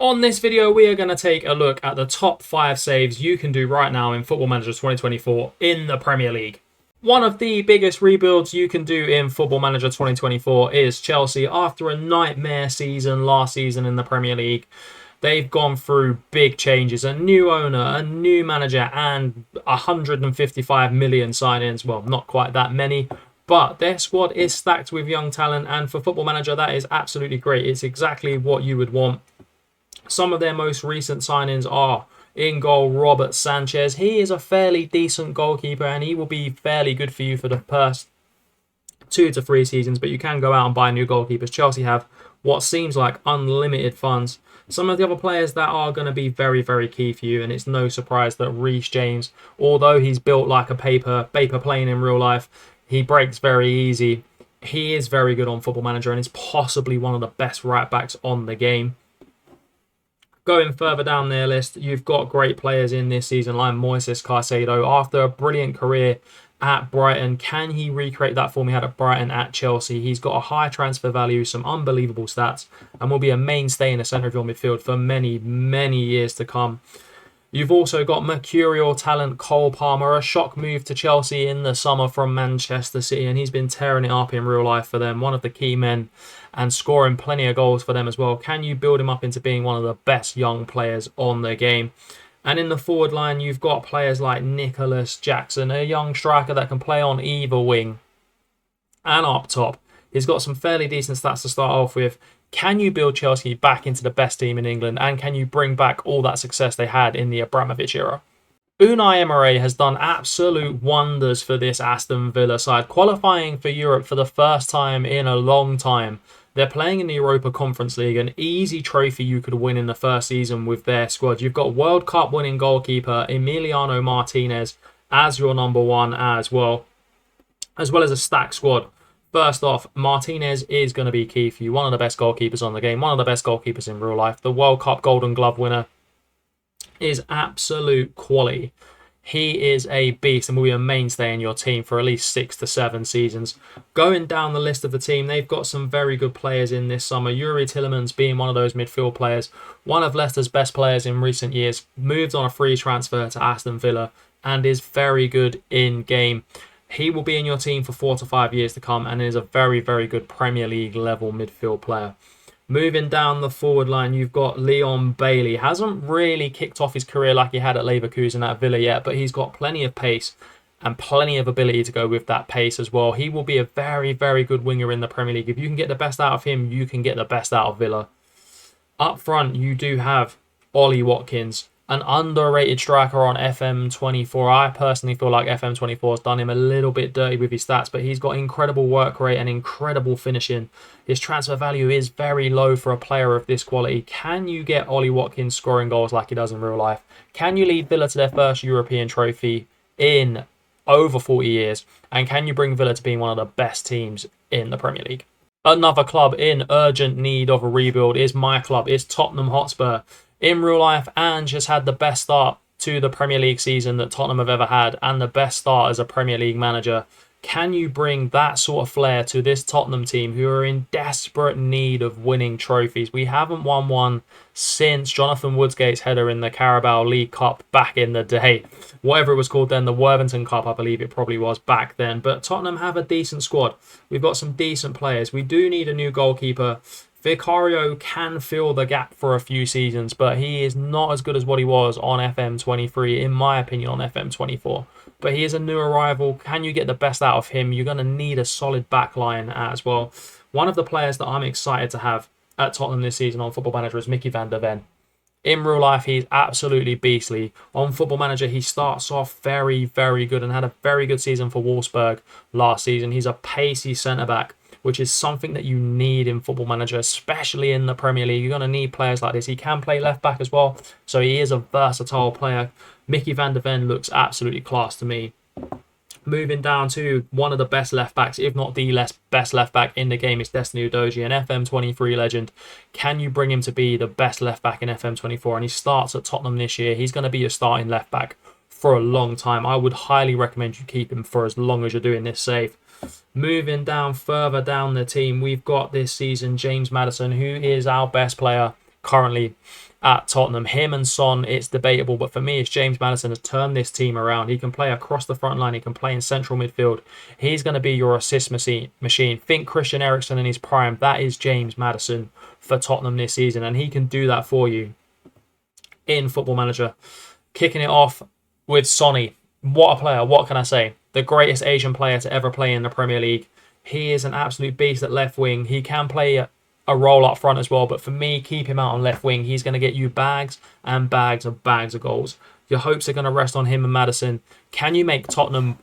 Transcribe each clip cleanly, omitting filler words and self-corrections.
On this video, we are going to take a look at the top 5 saves you can do right now in Football Manager 2024 in the Premier League. One of the biggest rebuilds you can do in Football Manager 2024 is Chelsea. After a nightmare season last season in the Premier League, they've gone through big changes. A new owner, a new manager, and 155 million sign-ins. Well, not quite that many, but their squad is stacked with young talent, and for Football Manager, that is absolutely great. It's exactly what you would want. Some of their most recent signings are in goal, Robert Sanchez. He is a fairly decent goalkeeper and he will be fairly good for you for the first 2 to 3 seasons, but you can go out and buy new goalkeepers. Chelsea have what seems like unlimited funds. Some of the other players that are going to be very, very key for you, and it's no surprise that Reece James, although he's built like a paper plane in real life, he breaks very easy. He is very good on Football Manager and is possibly one of the best right backs on the game. Going further down their list, you've got great players in this season like Moises Caicedo. After a brilliant career at Brighton, can he recreate that form he had at Brighton at Chelsea? He's got a high transfer value, some unbelievable stats, and will be a mainstay in the centre of your midfield for many, many years to come. You've also got Mercurial talent Cole Palmer, a shock move to Chelsea in the summer from Manchester City, and he's been tearing it up in real life for them, one of the key men, and scoring plenty of goals for them as well. Can you build him up into being one of the best young players on the game? And in the forward line, you've got players like Nicholas Jackson, a young striker that can play on either wing and up top. He's got some fairly decent stats to start off with. Can you build Chelsea back into the best team in England? And can you bring back all that success they had in the Abramovich era? Unai Emery has done absolute wonders for this Aston Villa side, qualifying for Europe for the first time in a long time. They're playing in the Europa Conference League, an easy trophy you could win in the first season with their squad. You've got World Cup winning goalkeeper Emiliano Martinez as your number one as well as a stacked squad. First off, Martinez is going to be key for you. One of the best goalkeepers on the game, one of the best goalkeepers in real life. The World Cup Golden Glove winner is absolute quality. He is a beast and will be a mainstay in your team for at least 6 to 7 seasons. Going down the list of the team, they've got some very good players in this summer. Yuri Tillemans being one of those midfield players, one of Leicester's best players in recent years, moved on a free transfer to Aston Villa and is very good in game. He will be in your team for 4 to 5 years to come and is a very, very good Premier League level midfield player. Moving down the forward line, you've got Leon Bailey. Hasn't really kicked off his career like he had at Leverkusen at Villa yet, but he's got plenty of pace and plenty of ability to go with that pace as well. He will be a very, very good winger in the Premier League. If you can get the best out of him, you can get the best out of Villa. Up front, you do have Ollie Watkins, an underrated striker on FM24. I personally feel like FM24 has done him a little bit dirty with his stats, but he's got incredible work rate and incredible finishing. His transfer value is very low for a player of this quality. Can you get Ollie Watkins scoring goals like he does in real life? Can you lead Villa to their first European trophy in over 40 years? And can you bring Villa to being one of the best teams in the Premier League? Another club in urgent need of a rebuild is my club. It's Tottenham Hotspur. In real life, Ange has had the best start to the Premier League season that Tottenham have ever had and the best start as a Premier League manager. Can you bring that sort of flair to this Tottenham team who are in desperate need of winning trophies? We haven't won one since Jonathan Woodgate's header in the Carabao League Cup back in the day. Whatever it was called then, the Worthington Cup, I believe it probably was back then. But Tottenham have a decent squad. We've got some decent players. We do need a new goalkeeper. Vicario can fill the gap for a few seasons, but he is not as good as what he was on FM23, in my opinion, on FM24. But he is a new arrival. Can you get the best out of him? You're going to need a solid back line as well. One of the players that I'm excited to have at Tottenham this season on Football Manager is Mickey van der Ven. In real life, he's absolutely beastly. On Football Manager, he starts off very, very good and had a very good season for Wolfsburg last season. He's a pacey centre-back, which is something that you need in Football Manager, especially in the Premier League. You're going to need players like this. He can play left back as well, so he is a versatile player. Mickey van der Ven looks absolutely class to me. Moving down to one of the best left backs, if not the best left back in the game, is Destiny Udogie, an FM23 legend. Can you bring him to be the best left back in FM24? And he starts at Tottenham this year. He's going to be a starting left back for a long time. I would highly recommend you keep him for as long as you're doing this save. Moving down further down the team, we've got this season James Maddison, who is our best player currently at Tottenham. Him and Son, it's debatable, but for me, it's James Maddison has turned this team around. He can play across the front line. He can play in central midfield. He's going to be your assist machine. Think Christian Eriksen in his prime. That is James Maddison for Tottenham this season, and he can do that for you in Football Manager. Kicking it off with Sonny. What a player. What can I say? The greatest Asian player to ever play in the Premier League. He is an absolute beast at left wing. He can play a role up front as well, but for me, keep him out on left wing. He's going to get you bags and bags of goals. Your hopes are going to rest on him and Maddison. Can you make Tottenham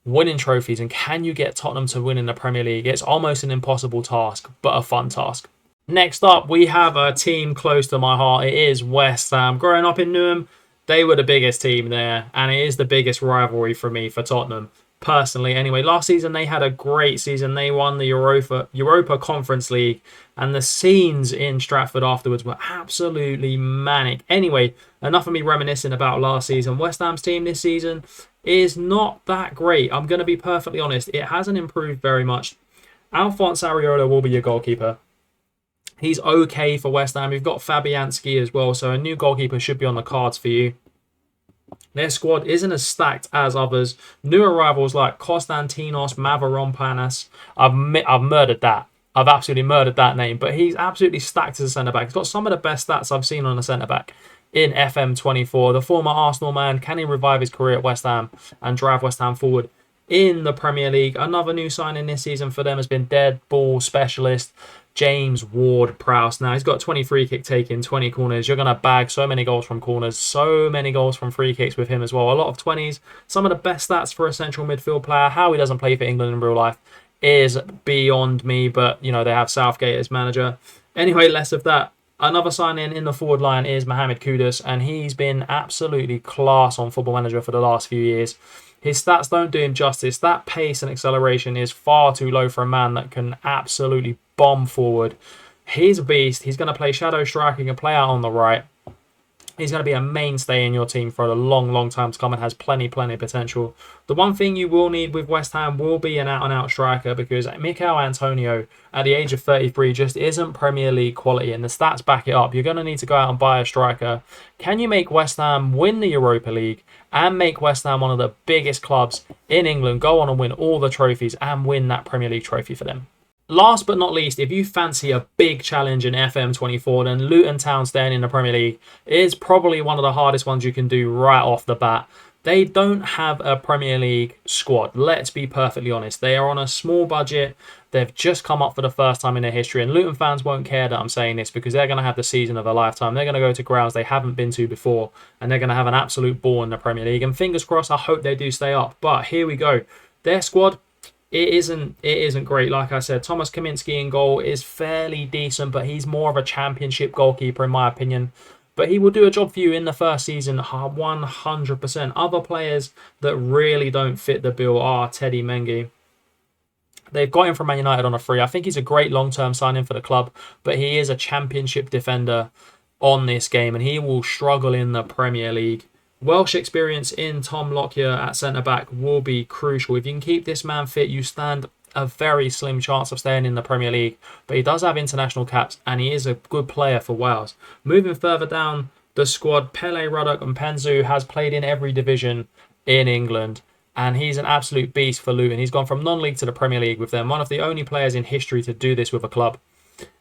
winning trophies, and can you get Tottenham to win in the Premier League? It's almost an impossible task, but a fun task. Next up, we have a team close to my heart. It is West Ham. Growing up in Newham, they were the biggest team there, and it is the biggest rivalry for me for Tottenham. Personally, anyway, last season they had a great season. They won the Europa Conference League, and the scenes in Stratford afterwards were absolutely manic. Anyway, enough of me reminiscing about last season. West Ham's team this season is not that great. I'm going to be perfectly honest. It hasn't improved very much. Alphonse Areola will be your goalkeeper. He's okay for West Ham. You've got Fabianski as well, so a new goalkeeper should be on the cards for you. Their squad isn't as stacked as others. New arrivals like Konstantinos Mavropanos. I've murdered that. I've absolutely murdered that name. But he's absolutely stacked as a centre-back. He's got some of the best stats I've seen on a centre-back in FM24. The former Arsenal man, can he revive his career at West Ham and drive West Ham forward in the Premier League? Another new signing this season for them has been dead ball specialist James Ward-Prowse. Now, he's got 20 free kick taking, 20 corners. You're going to bag so many goals from corners, so many goals from free kicks with him as well. A lot of 20s. Some of the best stats for a central midfield player. How he doesn't play for England in real life is beyond me, but, you know, they have Southgate as manager. Anyway, less of that. Another signing in the forward line is Mohamed Kudus, and he's been absolutely class on Football Manager for the last few years. His stats don't do him justice. That pace and acceleration is far too low for a man that can absolutely bomb forward. He's a beast. He's going to play shadow striker. He can play out on the right. He's going to be a mainstay in your team for a long, long time to come and has plenty potential. The one thing you will need with West Ham will be an out-and-out striker, because Mikel Antonio, at the age of 33, just isn't Premier League quality, and the stats back it up. You're going to need to go out and buy a striker. Can you make West Ham win the Europa League and make West Ham one of the biggest clubs in England, go on and win all the trophies and win that Premier League trophy for them? Last but not least, if you fancy a big challenge in FM24, then Luton Town staying in the Premier League is probably one of the hardest ones you can do right off the bat. They don't have a Premier League squad, let's be perfectly honest. They are on a small budget. They've just come up for the first time in their history, and Luton fans won't care that I'm saying this, because they're going to have the season of a lifetime. They're going to go to grounds they haven't been to before, and they're going to have an absolute ball in the Premier League. And fingers crossed, I hope they do stay up. But here we go. Their squad, It isn't great. Like I said, Thomas Kaminski in goal is fairly decent, but he's more of a championship goalkeeper in my opinion. But he will do a job for you in the first season 100%. Other players that really don't fit the bill are Teddy Mengi. They've got him from Man United on a free. I think he's a great long-term signing for the club, but he is a championship defender on this game, and he will struggle in the Premier League. Welsh experience in Tom Lockyer at centre-back will be crucial. If you can keep this man fit, you stand a very slim chance of staying in the Premier League. But he does have international caps, and he is a good player for Wales. Moving further down the squad, Pele, Ruddock and Penzu has played in every division in England, and he's an absolute beast for Luton. He's gone from non-league to the Premier League with them. One of the only players in history to do this with a club.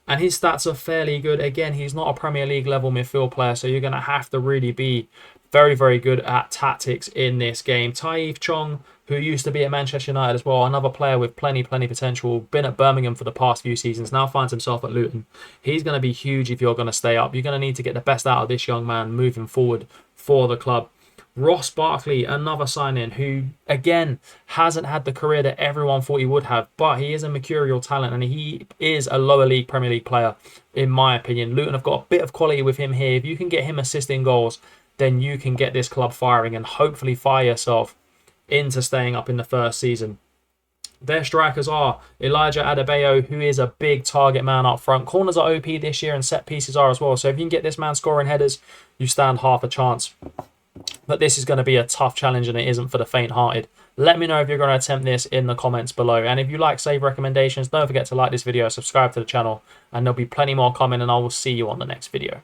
And his stats are fairly good. Again, he's not a Premier League level midfield player, so you're going to have to really be very, very good at tactics in this game. Taif Chong, who used to be at Manchester United as well, another player with plenty potential, been at Birmingham for the past few seasons, now finds himself at Luton. He's going to be huge if you're going to stay up. You're going to need to get the best out of this young man moving forward for the club. Ross Barkley, another signing who, again, hasn't had the career that everyone thought he would have, but he is a mercurial talent and he is a lower league Premier League player, in my opinion. Luton have got a bit of quality with him here. If you can get him assisting goals, then you can get this club firing and hopefully fire yourself into staying up in the first season. Their strikers are Elijah Adebayo, who is a big target man up front. Corners are OP this year and set pieces are as well. So if you can get this man scoring headers, you stand half a chance. But this is going to be a tough challenge, and it isn't for the faint-hearted. Let me know if you're going to attempt this in the comments below. And if you like save recommendations, don't forget to like this video, subscribe to the channel, and there'll be plenty more coming, and I will see you on the next video.